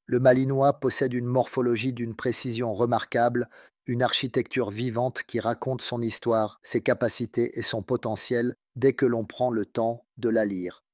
Le Malinois possède une morphologie d'une précision remarquable, une architecture vivante qui raconte son histoire, ses capacités et son potentiel dès que l'on prend le temps de la lire.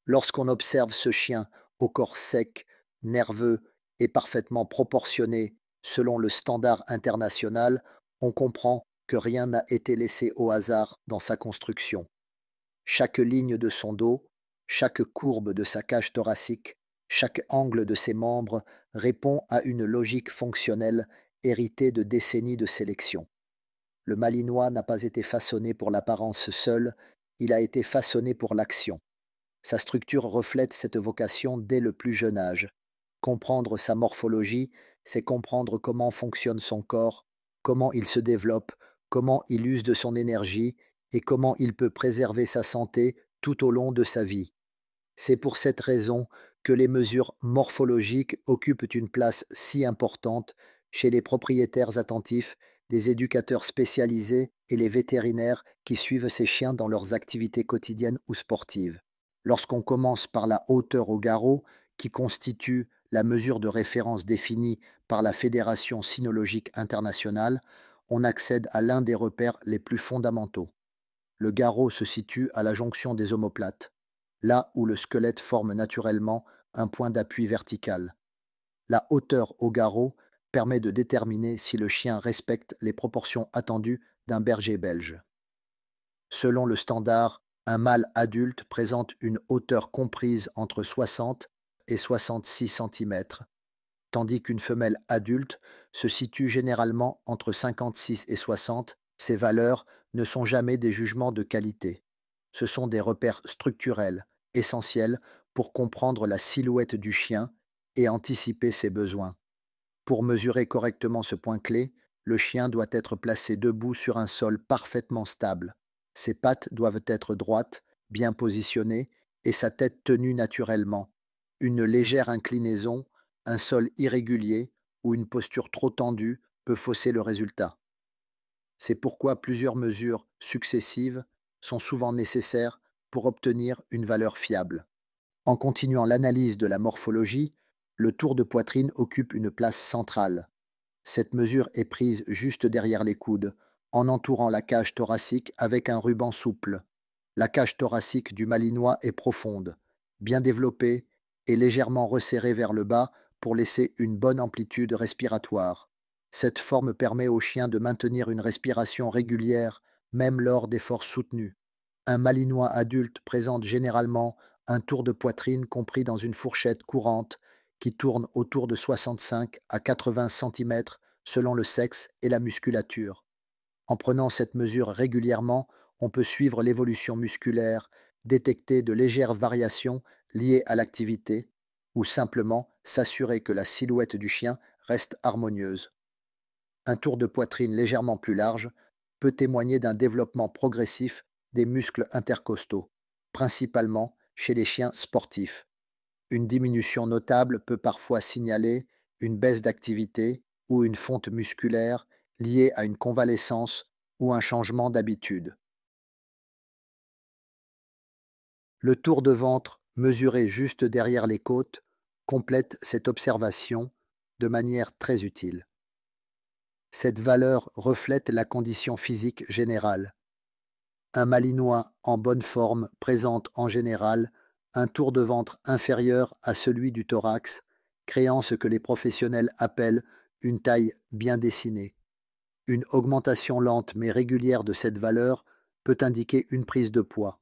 Lorsqu'on observe ce chien au corps sec, nerveux et parfaitement proportionné selon le standard international, on comprend que rien n'a été laissé au hasard dans sa construction. Chaque ligne de son dos, chaque courbe de sa cage thoracique, chaque angle de ses membres répond à une logique fonctionnelle héritée de décennies de sélection. Le Malinois n'a pas été façonné pour l'apparence seule, il a été façonné pour l'action. Sa structure reflète cette vocation dès le plus jeune âge. Comprendre sa morphologie, c'est comprendre comment fonctionne son corps, comment il se développe, comment il use de son énergie et comment il peut préserver sa santé tout au long de sa vie. C'est pour cette raison que les mesures morphologiques occupent une place si importante chez les propriétaires attentifs, les éducateurs spécialisés et les vétérinaires qui suivent ces chiens dans leurs activités quotidiennes ou sportives. Lorsqu'on commence par la hauteur au garrot, qui constitue la mesure de référence définie par la Fédération cynologique internationale, on accède à l'un des repères les plus fondamentaux. Le garrot se situe à la jonction des omoplates, là où le squelette forme naturellement un point d'appui vertical. La hauteur au garrot permet de déterminer si le chien respecte les proportions attendues d'un berger belge. Selon le standard, un mâle adulte présente une hauteur comprise entre 60 et 66 cm, tandis qu'une femelle adulte se situe généralement entre 56 et 60. Ces valeurs ne sont jamais des jugements de qualité. Ce sont des repères structurels, essentiels pour comprendre la silhouette du chien et anticiper ses besoins. Pour mesurer correctement ce point clé, le chien doit être placé debout sur un sol parfaitement stable. Ses pattes doivent être droites, bien positionnées, et sa tête tenue naturellement. Une légère inclinaison, un sol irrégulier ou une posture trop tendue peut fausser le résultat. C'est pourquoi plusieurs mesures successives sont souvent nécessaires pour obtenir une valeur fiable. En continuant l'analyse de la morphologie, le tour de poitrine occupe une place centrale. Cette mesure est prise juste derrière les coudes, en entourant la cage thoracique avec un ruban souple. La cage thoracique du Malinois est profonde, bien développée et légèrement resserrée vers le bas pour laisser une bonne amplitude respiratoire. Cette forme permet au chien de maintenir une respiration régulière, même lors d'efforts soutenus. Un Malinois adulte présente généralement un tour de poitrine compris dans une fourchette courante qui tourne autour de 65 à 80 cm selon le sexe et la musculature. En prenant cette mesure régulièrement, on peut suivre l'évolution musculaire, détecter de légères variations liées à l'activité ou simplement s'assurer que la silhouette du chien reste harmonieuse. Un tour de poitrine légèrement plus large peut témoigner d'un développement progressif des muscles intercostaux, principalement chez les chiens sportifs. Une diminution notable peut parfois signaler une baisse d'activité ou une fonte musculaire liée à une convalescence ou un changement d'habitude. Le tour de ventre, mesuré juste derrière les côtes, complète cette observation de manière très utile. Cette valeur reflète la condition physique générale. Un Malinois en bonne forme présente en général un tour de ventre inférieur à celui du thorax, créant ce que les professionnels appellent une taille bien dessinée. Une augmentation lente mais régulière de cette valeur peut indiquer une prise de poids.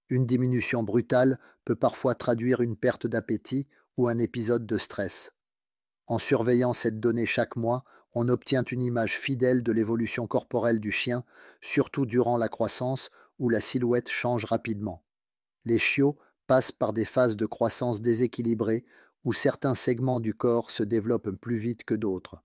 Une diminution brutale peut parfois traduire une perte d'appétit ou un épisode de stress. En surveillant cette donnée chaque mois, on obtient une image fidèle de l'évolution corporelle du chien, surtout durant la croissance où la silhouette change rapidement. Les chiots passent par des phases de croissance déséquilibrées où certains segments du corps se développent plus vite que d'autres.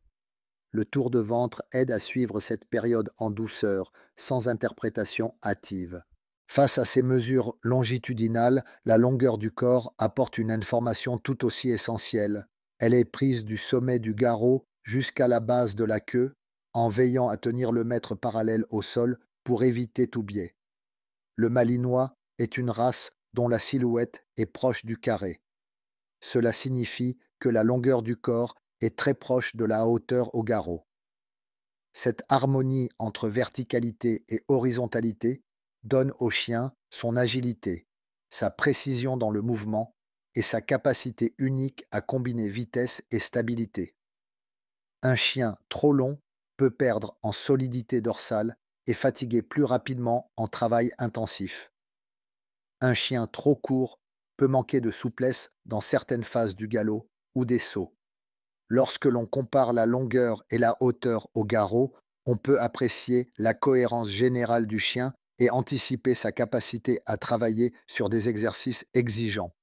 Le tour de ventre aide à suivre cette période en douceur, sans interprétation hâtive. Face à ces mesures longitudinales, la longueur du corps apporte une information tout aussi essentielle. Elle est prise du sommet du garrot jusqu'à la base de la queue, en veillant à tenir le mètre parallèle au sol pour éviter tout biais. Le Malinois est une race dont la silhouette est proche du carré. Cela signifie que la longueur du corps est très proche de la hauteur au garrot. Cette harmonie entre verticalité et horizontalité donne au chien son agilité, sa précision dans le mouvement et sa capacité unique à combiner vitesse et stabilité. Un chien trop long peut perdre en solidité dorsale et fatiguer plus rapidement en travail intensif. Un chien trop court peut manquer de souplesse dans certaines phases du galop ou des sauts. Lorsque l'on compare la longueur et la hauteur au garrot, on peut apprécier la cohérence générale du chien et anticiper sa capacité à travailler sur des exercices exigeants.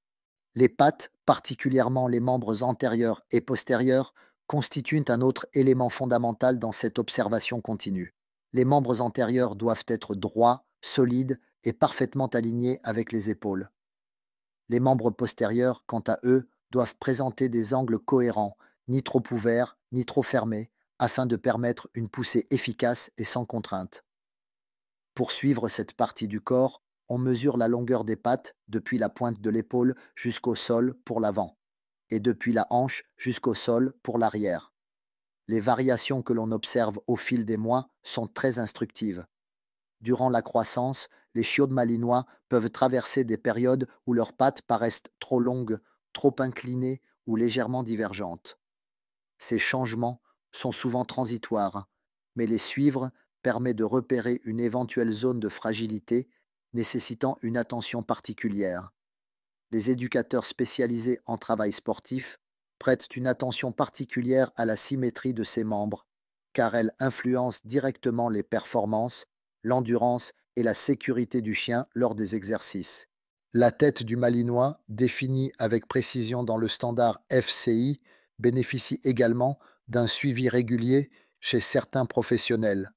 Les pattes, particulièrement les membres antérieurs et postérieurs, constituent un autre élément fondamental dans cette observation continue. Les membres antérieurs doivent être droits, solides et parfaitement alignés avec les épaules. Les membres postérieurs, quant à eux, doivent présenter des angles cohérents, ni trop ouverts, ni trop fermés, afin de permettre une poussée efficace et sans contrainte. Pour suivre cette partie du corps, on mesure la longueur des pattes depuis la pointe de l'épaule jusqu'au sol pour l'avant, et depuis la hanche jusqu'au sol pour l'arrière. Les variations que l'on observe au fil des mois sont très instructives. Durant la croissance, les chiots de malinois peuvent traverser des périodes où leurs pattes paraissent trop longues, trop inclinées ou légèrement divergentes. Ces changements sont souvent transitoires, mais les suivre permet de repérer une éventuelle zone de fragilité nécessitant une attention particulière. Les éducateurs spécialisés en travail sportif prêtent une attention particulière à la symétrie de ses membres, car elle influence directement les performances, l'endurance et la sécurité du chien lors des exercices. La tête du malinois, définie avec précision dans le standard FCI, bénéficie également d'un suivi régulier chez certains professionnels.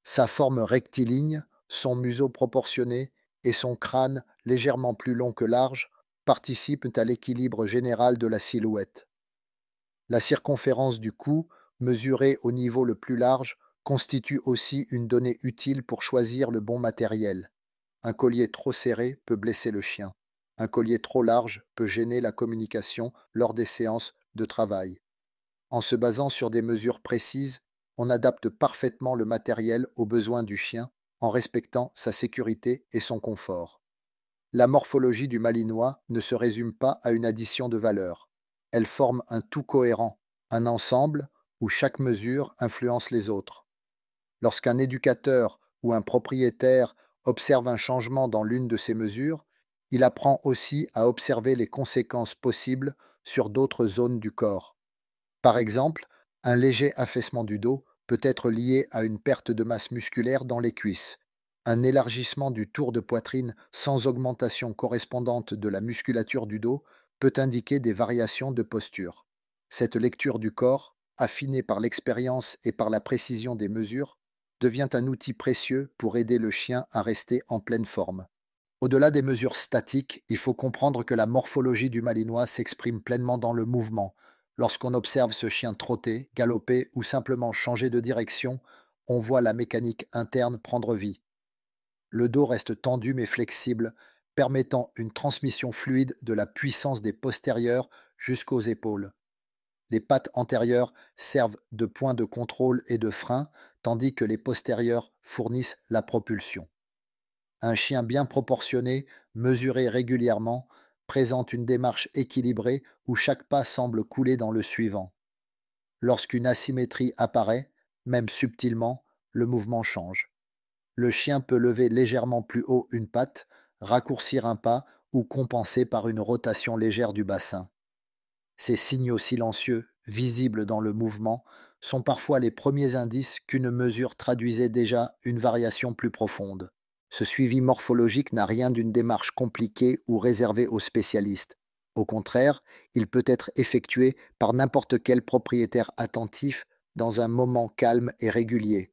Sa forme rectiligne, son museau proportionné et son crâne légèrement plus long que large participent à l'équilibre général de la silhouette. La circonférence du cou, mesurée au niveau le plus large, constitue aussi une donnée utile pour choisir le bon matériel. Un collier trop serré peut blesser le chien. Un collier trop large peut gêner la communication lors des séances de travail. En se basant sur des mesures précises, on adapte parfaitement le matériel aux besoins du chien en respectant sa sécurité et son confort. La morphologie du malinois ne se résume pas à une addition de valeurs. Elle forme un tout cohérent, un ensemble où chaque mesure influence les autres. Lorsqu'un éducateur ou un propriétaire observe un changement dans l'une de ces mesures, il apprend aussi à observer les conséquences possibles sur d'autres zones du corps. Par exemple, un léger affaissement du dos peut être lié à une perte de masse musculaire dans les cuisses. Un élargissement du tour de poitrine sans augmentation correspondante de la musculature du dos peut indiquer des variations de posture. Cette lecture du corps, affinée par l'expérience et par la précision des mesures, devient un outil précieux pour aider le chien à rester en pleine forme. Au-delà des mesures statiques, il faut comprendre que la morphologie du malinois s'exprime pleinement dans le mouvement. Lorsqu'on observe ce chien trotter, galoper ou simplement changer de direction, on voit la mécanique interne prendre vie. Le dos reste tendu mais flexible, permettant une transmission fluide de la puissance des postérieurs jusqu'aux épaules. Les pattes antérieures servent de point de contrôle et de frein, tandis que les postérieures fournissent la propulsion. Un chien bien proportionné, mesuré régulièrement, présente une démarche équilibrée où chaque pas semble couler dans le suivant. Lorsqu'une asymétrie apparaît, même subtilement, le mouvement change. Le chien peut lever légèrement plus haut une patte, raccourcir un pas ou compenser par une rotation légère du bassin. Ces signaux silencieux, visibles dans le mouvement, sont parfois les premiers indices qu'une mesure traduisait déjà une variation plus profonde. Ce suivi morphologique n'a rien d'une démarche compliquée ou réservée aux spécialistes. Au contraire, il peut être effectué par n'importe quel propriétaire attentif dans un moment calme et régulier.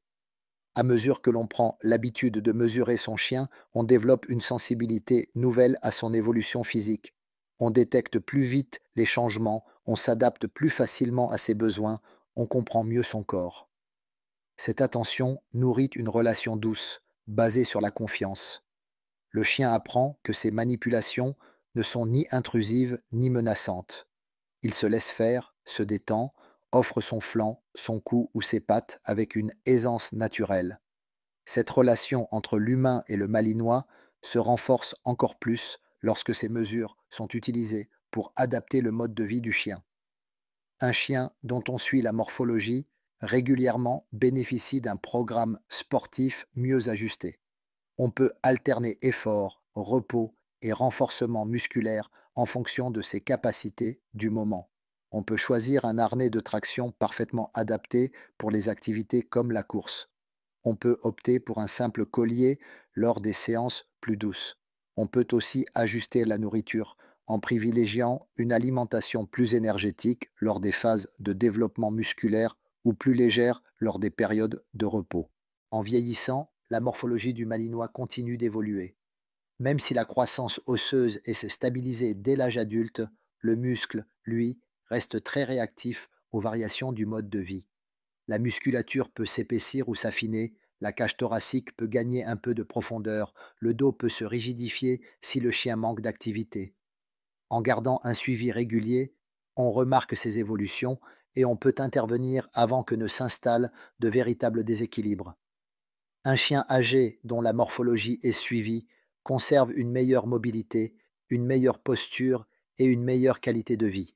À mesure que l'on prend l'habitude de mesurer son chien, on développe une sensibilité nouvelle à son évolution physique. On détecte plus vite les changements, on s'adapte plus facilement à ses besoins, on comprend mieux son corps. Cette attention nourrit une relation douce, basée sur la confiance. Le chien apprend que ses manipulations, ne sont ni intrusives ni menaçantes. Il se laisse faire, se détend, offre son flanc, son cou ou ses pattes avec une aisance naturelle. Cette relation entre l'humain et le malinois se renforce encore plus lorsque ces mesures sont utilisées pour adapter le mode de vie du chien. Un chien dont on suit la morphologie régulièrement bénéficie d'un programme sportif mieux ajusté. On peut alterner effort, repos et renforcement musculaire en fonction de ses capacités du moment. On peut choisir un harnais de traction parfaitement adapté pour les activités comme la course. On peut opter pour un simple collier lors des séances plus douces. On peut aussi ajuster la nourriture en privilégiant une alimentation plus énergétique lors des phases de développement musculaire ou plus légère lors des périodes de repos. En vieillissant, la morphologie du malinois continue d'évoluer. Même si la croissance osseuse s'est stabilisée dès l'âge adulte, le muscle, lui, reste très réactif aux variations du mode de vie. La musculature peut s'épaissir ou s'affiner, la cage thoracique peut gagner un peu de profondeur, le dos peut se rigidifier si le chien manque d'activité. En gardant un suivi régulier, on remarque ces évolutions et on peut intervenir avant que ne s'installent de véritables déséquilibres. Un chien âgé dont la morphologie est suivie conserve une meilleure mobilité, une meilleure posture et une meilleure qualité de vie.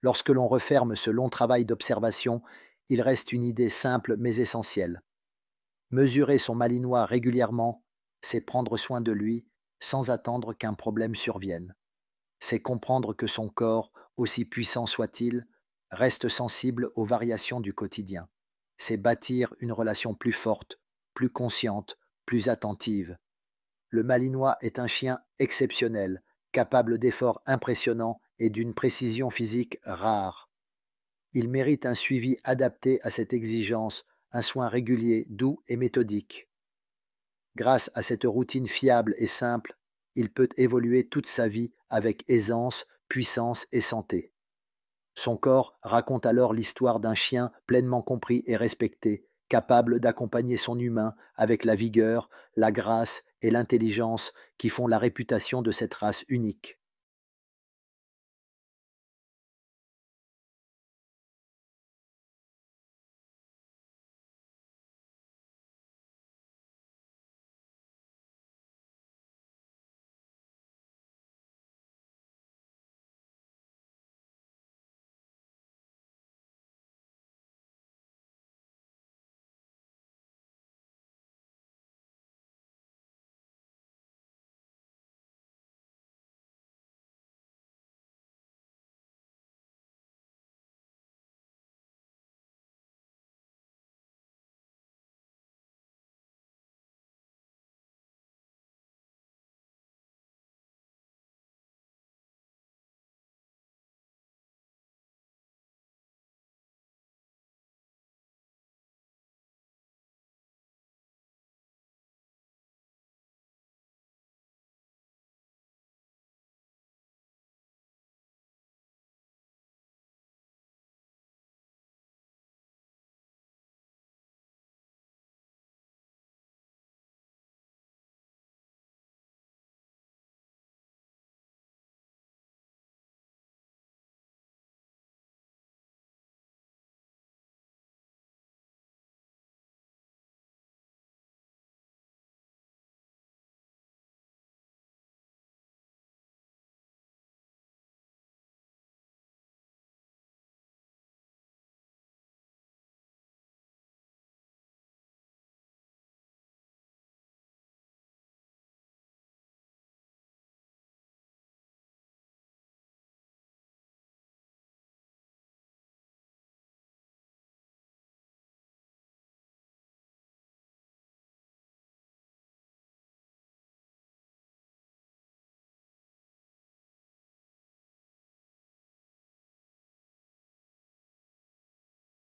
Lorsque l'on referme ce long travail d'observation, il reste une idée simple mais essentielle. Mesurer son malinois régulièrement, c'est prendre soin de lui sans attendre qu'un problème survienne. C'est comprendre que son corps, aussi puissant soit-il, reste sensible aux variations du quotidien. C'est bâtir une relation plus forte, plus consciente, plus attentive. Le malinois est un chien exceptionnel, capable d'efforts impressionnants et d'une précision physique rare. Il mérite un suivi adapté à cette exigence, un soin régulier, doux et méthodique. Grâce à cette routine fiable et simple, il peut évoluer toute sa vie avec aisance, puissance et santé. Son corps raconte alors l'histoire d'un chien pleinement compris et respecté, capable d'accompagner son humain avec la vigueur, la grâce et l'intelligence qui font la réputation de cette race unique.